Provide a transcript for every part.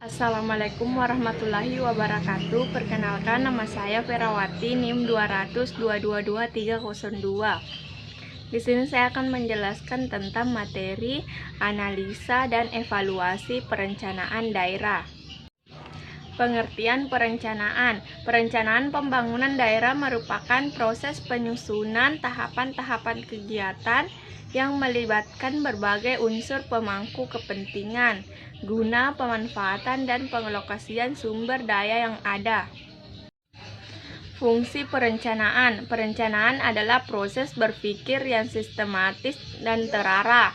Assalamualaikum warahmatullahi wabarakatuh. Perkenalkan, nama saya Ferawati, NIM 200222302. Di sini saya akan menjelaskan tentang materi analisa dan evaluasi perencanaan daerah. Pengertian perencanaan. Perencanaan pembangunan daerah merupakan proses penyusunan tahapan-tahapan kegiatan yang melibatkan berbagai unsur pemangku kepentingan guna pemanfaatan dan pengalokasian sumber daya yang ada. Fungsi perencanaan. Perencanaan adalah proses berpikir yang sistematis dan terarah.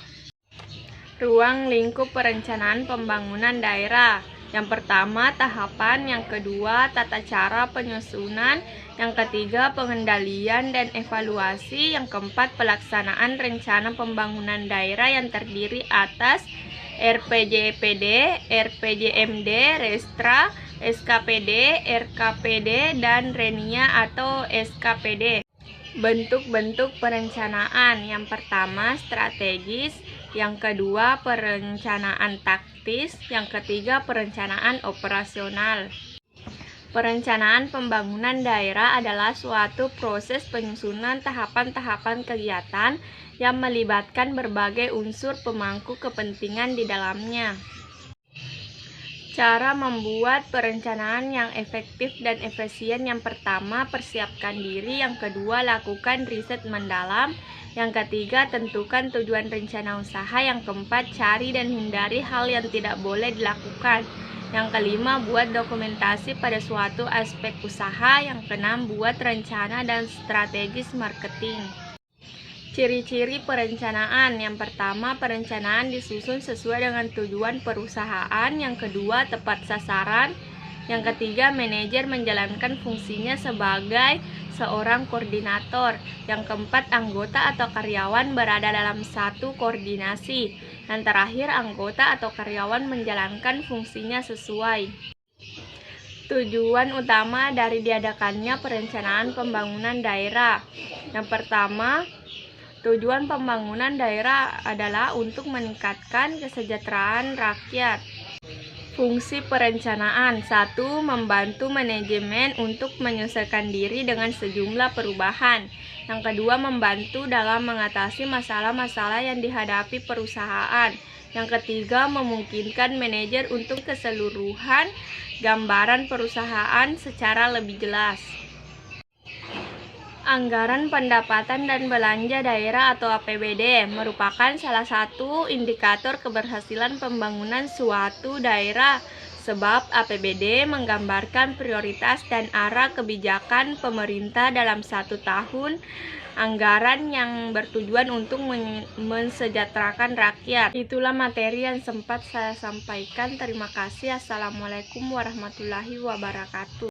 Ruang lingkup perencanaan pembangunan daerah. Yang pertama, tahapan. Yang kedua, tata cara penyusunan. Yang ketiga, pengendalian dan evaluasi. Yang keempat, pelaksanaan rencana pembangunan daerah yang terdiri atas RPJPD, RPJMD, Restra, SKPD, RKPD, dan Renia atau SKPD. Bentuk-bentuk perencanaan. Yang pertama, strategis. Yang kedua, perencanaan taktis. Yang ketiga, perencanaan operasional. Perencanaan pembangunan daerah adalah suatu proses penyusunan tahapan-tahapan kegiatan yang melibatkan berbagai unsur pemangku kepentingan di dalamnya. Cara membuat perencanaan yang efektif dan efisien. Yang pertama, persiapkan diri. Yang kedua, lakukan riset mendalam. Yang ketiga, tentukan tujuan rencana usaha. Yang keempat, cari dan hindari hal yang tidak boleh dilakukan. Yang kelima, buat dokumentasi pada suatu aspek usaha. Yang keenam, buat rencana dan strategis marketing. Ciri-ciri perencanaan. Yang pertama, perencanaan disusun sesuai dengan tujuan perusahaan. Yang kedua, tepat sasaran. Yang ketiga, manajer menjalankan fungsinya sebagai seorang koordinator. Yang keempat, anggota atau karyawan berada dalam satu koordinasi. Yang terakhir, anggota atau karyawan menjalankan fungsinya sesuai. Tujuan utama dari diadakannya perencanaan pembangunan daerah. Yang pertama, tujuan pembangunan daerah adalah untuk meningkatkan kesejahteraan rakyat. Fungsi perencanaan. 1. Membantu manajemen untuk menyesuaikan diri dengan sejumlah perubahan. Yang kedua, membantu dalam mengatasi masalah-masalah yang dihadapi perusahaan. Yang ketiga, memungkinkan manajer untuk keseluruhan gambaran perusahaan secara lebih jelas. Anggaran pendapatan dan belanja daerah atau APBD merupakan salah satu indikator keberhasilan pembangunan suatu daerah, sebab APBD menggambarkan prioritas dan arah kebijakan pemerintah dalam satu tahun. Anggaran yang bertujuan untuk mensejahterakan rakyat. Itulah materi yang sempat saya sampaikan. Terima kasih. Assalamualaikum warahmatullahi wabarakatuh.